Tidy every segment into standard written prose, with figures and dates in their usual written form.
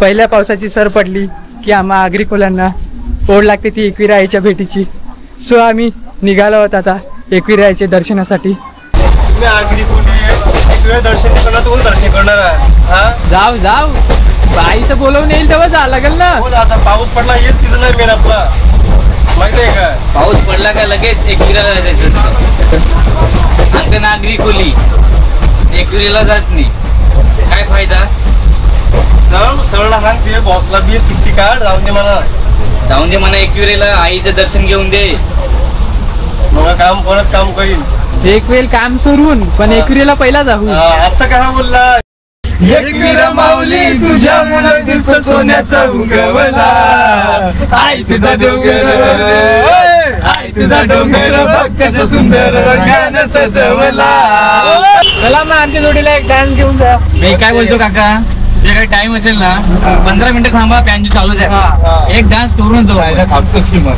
पहिल्या पावसाची सर पडली की आम्हा आग्रिकोलांना ओढ लागते ती एकविरा आईच्या भेटीची. सो आम्ही निघालो आहोत आता एकविरा आईच्या दर्शनासाठी. दर्शन करणार जाऊ जाऊ आईचं बोलवून येईल तेव्हा जा लागेल ना. आता पाऊस पडला हेच सीझन आहे मेन आपला, माहिती आहे का? पाऊस पडला का लगेच एकविराला जायचं असतं. आता नागरिकोली एकविरीला जात नाही, काय फायदा? चल सरळा सांग ते बॉसला बी सुट्टी काढ, जाऊन दे म्हणा एकविरीला आईचं दर्शन घेऊन दे. मग काम परत काम करीन. एक वेळ काम सोडून पण एकविरीला पहिला जाऊ. आता काय बोलला? एकविरा माऊली तुझ्या मुलं दिस सोन्याचा उगवला, आई तुझा डोंगर, आई तुझा डोंगर बघ कसं सुंदर रंगानं सजवला. चला मग आमच्या जोडीला एक डान्स घेऊन जा. मी काय बोलतो काका, तुझ्याकडे टाइम असेल ना 15 मिनिटं थांबा, पॅन्जू चालूच आहे, एक डान्स करून जाऊ. थांबतोच की मग.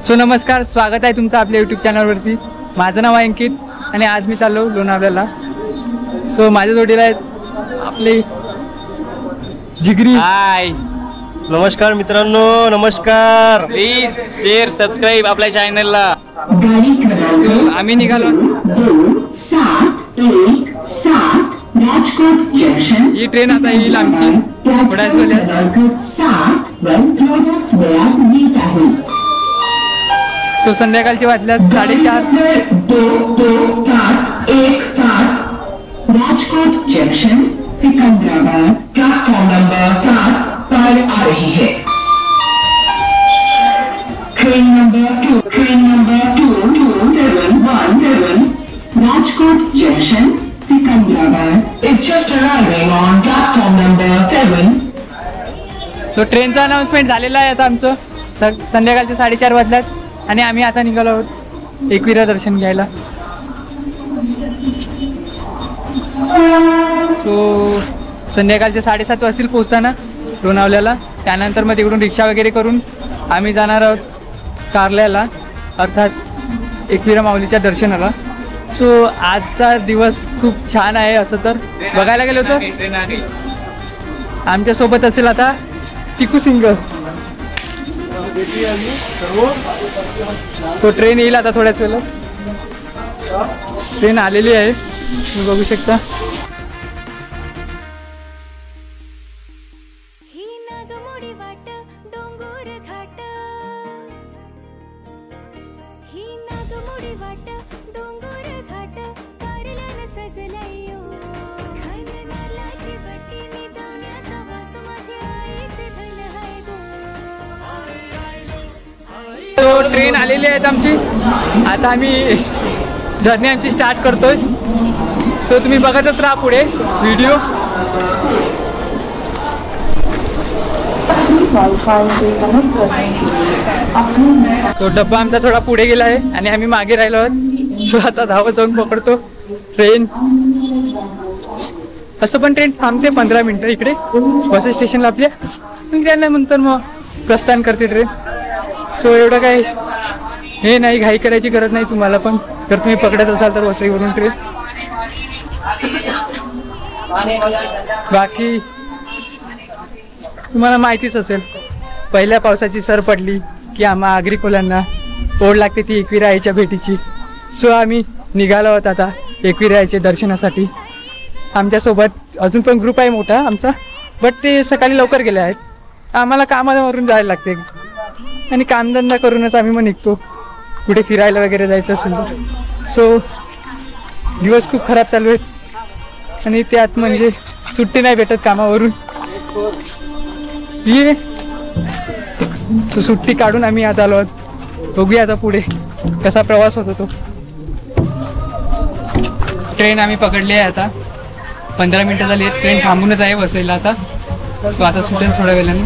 सो नमस्कार, स्वागत आहे तुमचं आपल्या यूट्यूब चॅनलवरती. माझं नाव आहे अंकित आणि आज मी चाललो लोणावळ्याला. सो माझ्या जोडीला आहेत आपले जिगरी. हाय, नमस्कार मित्रांनो, नमस्कार. प्लीज शेअर सबस्क्राईब आपल्या चॅनलला. सो आम्ही निघालो. ही ट्रेन आता येईल आमची थोड्याच वेळात. सो संध्याकाळची वाजल्यात 4:30. Rajkot junction Secunderabad platform number 7 पर आ रही है. Train number 2217 Rajkot junction Secunderabad is just arriving on platform number 7. So ट्रेनचं अनाउन्समेंट झालेलं आहे आता आमचं. संध्याकाळचे 4:30 वाजल्यात आणि आम्ही आता निघालो आहोत एकविरा दर्शन घ्यायला. सो संध्याकाळचे 7:30 वाजतील पोचताना लोणावळ्याला. त्यानंतर मग तिकडून रिक्षा वगैरे करून आम्ही जाणार आहोत कारल्याला, अर्थात एकविरा माऊलीच्या दर्शनाला. सो आजचा दिवस खूप छान आहे. असं तर बघायला गेलो होतं. आमच्यासोबत असेल आता टिकू सिंग. तो ट्रेन येईल आता थोड्याच वेळेला. ट्रेन आलेली आहे, तुम्ही बघू शकता. तो ट्रेन आलेली आहेत आमची. आता आम्ही जर्नी आमची स्टार्ट करतोय. सो तुम्ही बघतच राहा पुढे व्हिडिओ. तो डब्बा आमचा थोडा पुढे गेला आहे आणि आम्ही मागे राहिलो आहोत. सो आता धावत जाऊन पकडतो ट्रेन. असं पण ट्रेन थांबते 15 मिनिटं इकडे बस स्टेशनला आपल्या. त्यानंतर मग प्रस्थान करते ट्रेन. सो एवढं काही हे नाही, घाई करायची गरज नाही तुम्हाला पण, जर तुम्ही पकडत असाल तर वसईवरून ट्रेन. बाकी तुम्हाला माहितीच असेल, पहिल्या पावसाची सर पडली की आम्हा आग्रिकोलांना ओढ लागते ती एकविरा आईच्या भेटीची. सो आम्ही निघालो आहोत आता एकविरा आईच्या दर्शनासाठी. आमच्यासोबत अजून पण ग्रुप आहे मोठा आमचा, बट ते सकाळी लवकर गेले आहेत. आम्हाला कामावरून जायला लागते आणि कामधंदा करूनच आम्ही मग निघतो कुठे फिरायला वगैरे जायचं असेल तर. सो दिवस खूप खराब चालू आहेत आणि त्यात म्हणजे सुट्टी नाही भेटत कामावरून. ये सो सुट्टी काढून आम्ही आता आलो आहोत. बघूया आता पुढे कसा प्रवास होतो तो. ट्रेन आम्ही पकडली आहे आता. 15 मिनटं झाली आहेत. ट्रेन थांबूनच आहे वसईला आता. सो आता सुटेल थोड्या वेळाने.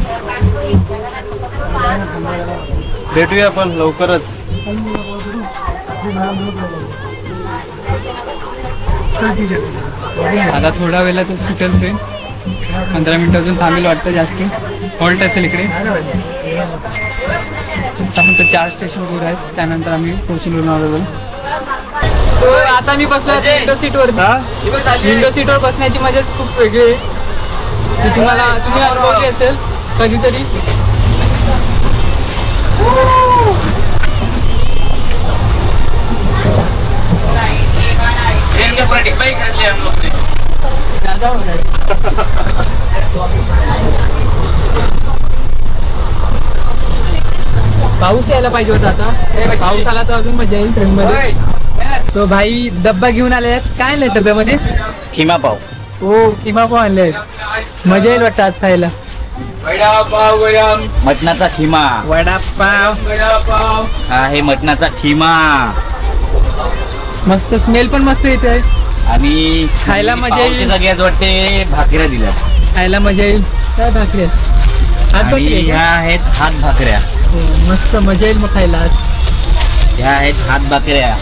भेटूया आपण लवकरच. आता थोड्या वेळेला तर सुटेल ट्रेन. 15 मिनटं अजून थांबेल वाटतं. जास्त हॉल्ट असेल इकडे. फक्त 4 स्टेशन दूर आहेत. त्यानंतर आम्ही पोहोचून लोणावळ्यावर. सो आता मी बसलो विंडो सीटवर. विंडो सीटवर बसण्याची मजाच खूप वेगळी आहे. तुम्ही अनुभवली असेल कधीतरी. पाऊस यायला पाहिजे होता. आता पाऊस आला तर अजून मजा येईल ट्रेन मध्ये. तो भाई डब्बा घेऊन आले आहेत. काय आणलंय डब्यामध्ये? खिमा पाव. हो किमा पाव आणले आहेत. मजा येईल वाटतं आज खायला. मटणाचा खिमा. वडापाव. हा हे मटणाचा खिमा. मस्त स्मेल पण मस्त येते आहे. आणि खायला मजा येईल. जागेत वाटते भाकऱ्या दिल्या. खायला मजा येईल. काय भाकरी आहेत? हात भाकरी आहे ह्या का? आहेत हात भाकऱ्या. हो, मस्त मजा येईल मग खायला आज. ह्या आहेत हात भाकऱ्या.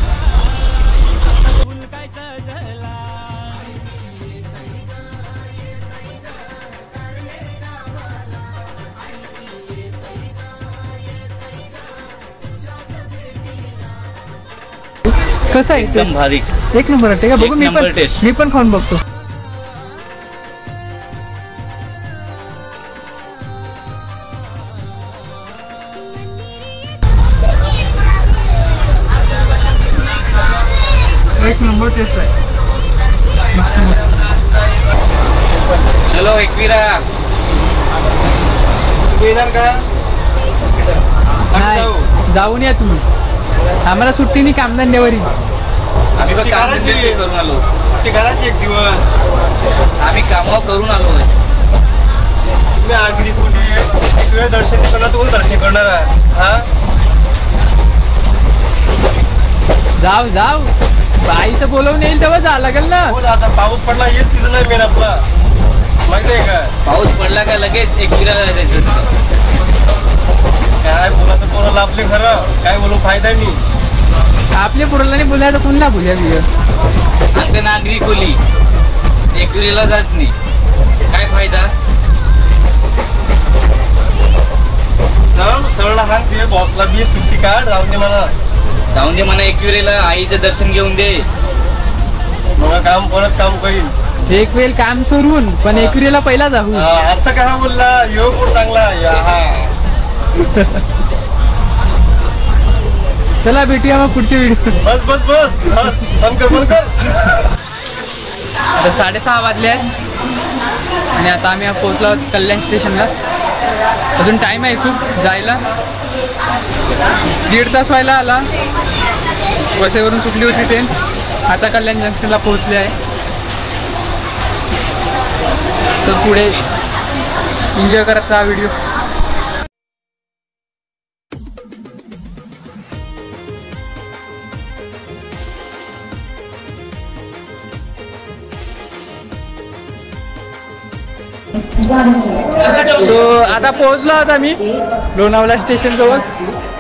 कसं आहे एकदम भारी. एक नंबर वाटते का? बघू एक नंबर taste. मी पण खाऊन बघतो. एक नंबर टेस्ट आहे. मस्त मस्त. चलो एकविरा. येणार का? नाही, जाऊन या तुम्ही. आम्हाला सुट्टी नाही कामधंद्यावरी. आम्ही बघ करायची. करून आलो. सुट्टी करायची एक दिवस. आम्ही कामावर करून आलो. तुम्ही आगरी कोणी एक वेळ दर्शन करणार, तू दर्शन करणार आहे. हा जाऊ आईचं बोलवून येईल तेव्हा जा लागेल ना. हो आता पाऊस पडला. हेच सीझन आहे मेन आपला. माहिती आहे का? पाऊस पडला का लगेच एकविराला जायचं असतं. काय बोलायचं कोणाला आपले खरं काय बोलू फायदा नाही. आपल्या पुढला नाही बोलाय तर कोणला बोलूया बिया. आता नागरी कोली एकविरीला जात नाही. काय फायदा? सरळ हात दे बॉसला बी सुट्टी काढ. जाऊन दे मला. जाऊन दे म्हणा एकविरीला. आईचं दर्शन घेऊन दे. मग काम परत काम करीन. एक वेळ काम सोडून पण एकविरीला पहिला जाऊ. आता काय बोलला यो कोण चांगला. चला भेटूया मग पुढच्या व्हिडिओ. बस बस बस बस बंद कर. आता 6:30 वाजले आहेत आणि आता आम्ही पोहोचलो आहोत कल्याण स्टेशनला. अजून टाईम आहे खूप जायला. 1.5 तास व्हायला आला. वसईवरून सुटली होती ट्रेन. आता कल्याण जंक्शनला पोहोचले आहे. सो पुढे एन्जॉय करत हा व्हिडिओ. सो आता पोहोचलो आहोत आम्ही लोणावळा स्टेशन जवळ.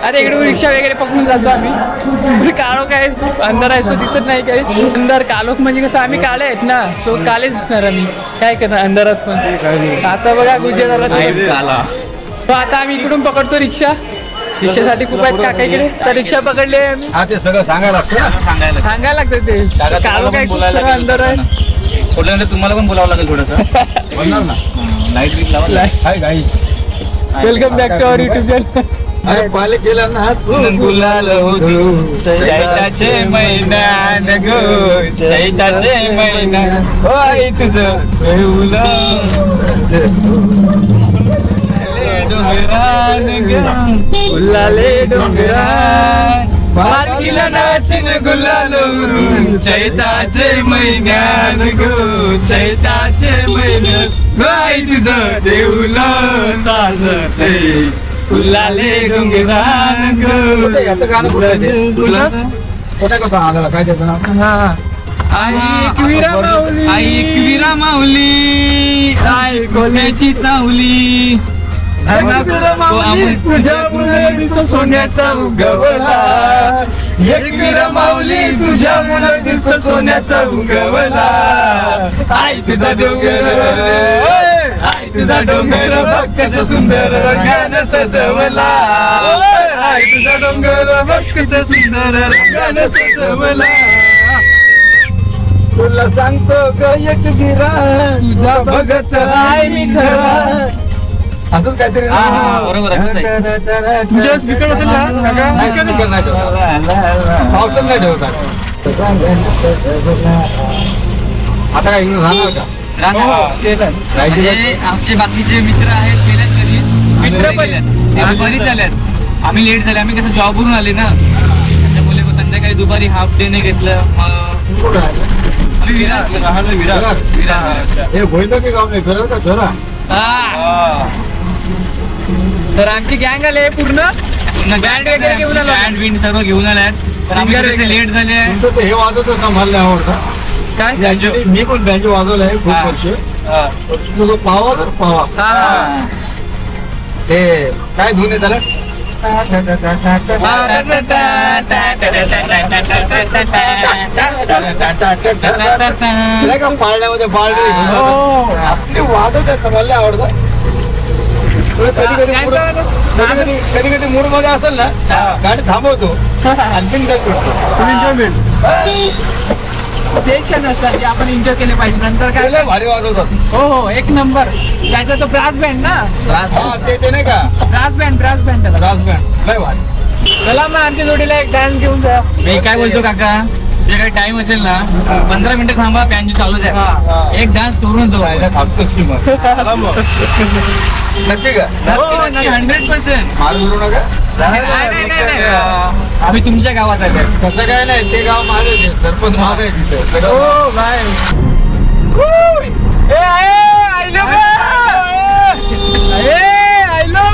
अरे इकडून रिक्षा वगैरे पकडून जातो आम्ही. काळोख आहे. अंधार आहे. सो दिसत नाही काही. अंधार काळोख म्हणजे कसं आम्ही काळे आहेत ना. सो कालेच दिसणार आम्ही. काय करणार अंधारात पण. आता बघा गुजरात. तो आता आम्ही इकडून पकडतो रिक्षा. रिक्षासाठी खूप आहेत काका इकडे. तर रिक्षा पकडली आहे आम्ही. हा ते सगळं सांगायला लागतं. सांगायला लागतं ते. काळोख आहे. बोलायला अंधार आहे. थोड्यानंतर तुम्हाला पण बोलावं लागेल थोडंसं. बोलणार ना. लाईट बिल लावा. Hi guys. Welcome back to our YouTube channel. अरे पालिकेला ना गुलाल होतो चैताचे मैदान गो चैताचे मैदान होय तुझं डोंगरान ग गुलाले डोंगरान पालखीला नाचिन गुलाल चैताचे मैदान गो चैताचे मैदान होय तुझं देऊल साजते गुलाले डोंगरान गो गाणं काय त्याचं नाव आई एकविरा माऊली, आई एकविरा माऊली आई कोल्याची सावली तुझ्या सोन्याचा उगवला एकविरा माऊली तुझ्या मुला दिवस सोन्याचा उगवला आई तुझा डोंगर आई तुझा डोंगर बघ कसं सुंदर रंगानं सजवला आई तुझा डोंगर बघ कसं सुंदर रंगानं सजवला तुला सांगतो ग एकविरा तुझा बघत आहे मी खरा असंच काहीतरी बरोबर असंच आहे. तुझ्या स्पीकर असेल ना नाही स्पीकर नाही ठेवतात पावसात नाही ठेवतात आता काय राहणार का म्हणजे आमचे बाकीचे मित्र आहेत गेल्यात कधी मित्र पण बरीच आल्यात आम्ही लेट झाले आम्ही कसं जॉबवरून आले ना त्याच्यामुळे संध्याकाळी दुपारी हाफ डे ने घेतलं आम्ही विरार हे होईल की गाव नाही खरं का खरा तर आमची गँग आले पूर्ण बँड वगैरे घेऊन आलो. बँड विंड सर्व घेऊन आल्यात आम्ही लेट झाले तुमचं ते हे वाजवतच ना मला नाही आवडतं काय Actually, मी पण बँजो वाजवलं आहे खूप वर्ष तुझं पावा तर पावा ते काय धुन आहे त्याला नाही का पाळण्यामध्ये पाळणे असले वाजवतात ना मला आवडतं कधी कधी मूड मध्ये असेल ना गाडी थांबवतो आणखीन काय करतो एन्जॉयमेंट टेन्शन असतात जे आपण एन्जॉय केले पाहिजे नंतर काय लय भारी वाजवतात हो हो एक नंबर त्याचा तो ब्रास बँड ना हा, ते नाही का ब्रास बँड त्याला ब्रास बँड लय भारी चला मग आमच्या जोडीला एक डान्स घेऊन जा. मी काय बोलतो काका जे काही टाइम असेल ना 15 मिनिटं थांबा बँजो चालूच आहे एक डान्स करून तो जायला थांबतोच की मग नक्की का 100% मारू करू नका आम्ही तुमच्या गावात आहे कसं काय नाही ते गाव माझं आहे सरपंच माझं आहे तिथे सगळं हो बाय ए आयलो आयलो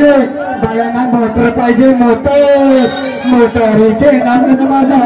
पाहिजे, बायांना मोटर पाहिजे, मोटर मोटरीचे नांदन माझा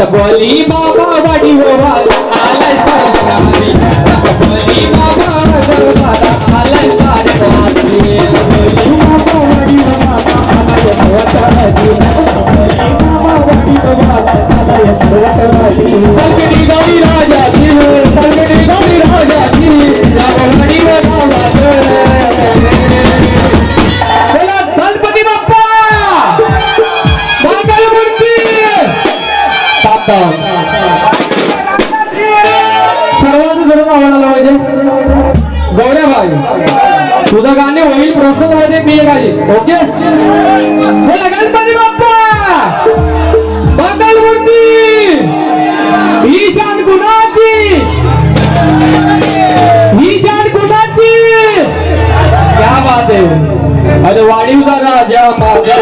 बोली बाबा वाडी होरा आलाय सारी बोली बाबा दरबारा आलाय सारी बोली बाबा वाडी होरा आलाय सारी बाबा वाडी होरा आलाय सारी संगडी गौरी राजा जी संगडी गौरी राजा जी वाडी होरा बोला गणपती बाप्पा मंगल मूर्ती सर्वांचं जरूर आवडायला पाहिजे गौड्या भाई तुझं गाणे होईल प्रश्न पाहिजे मी गाणी ओके बोला गणपती बाप्पा मंगल मूर्ती ईशान गुणाची ईशान गुणाची क्या बात आहे अरे वाढीवचा राजा माझा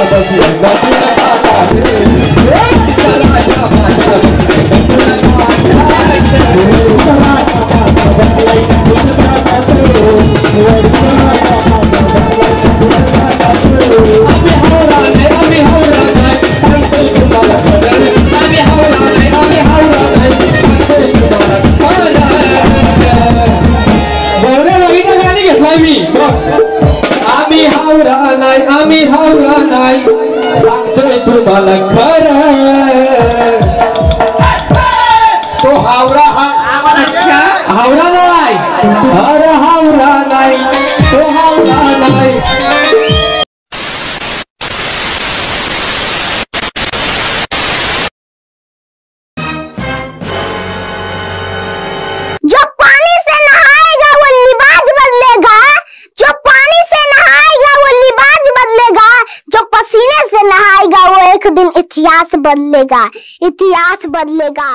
आम्ही हावरा नाही सांगतोय तुम्हाला खरं तो हावरा हावरा नाही अरे हावरा नाही तो हावरा नाही जो पानी से नहाएगा वो लिबाज बदलेगा, जो पानी से नहाएगा वो लिबाज बदलेगा, जो पसीने से नहाएगा वो एक दिन इतिहास बदलेगा, इतिहास बदलेगा।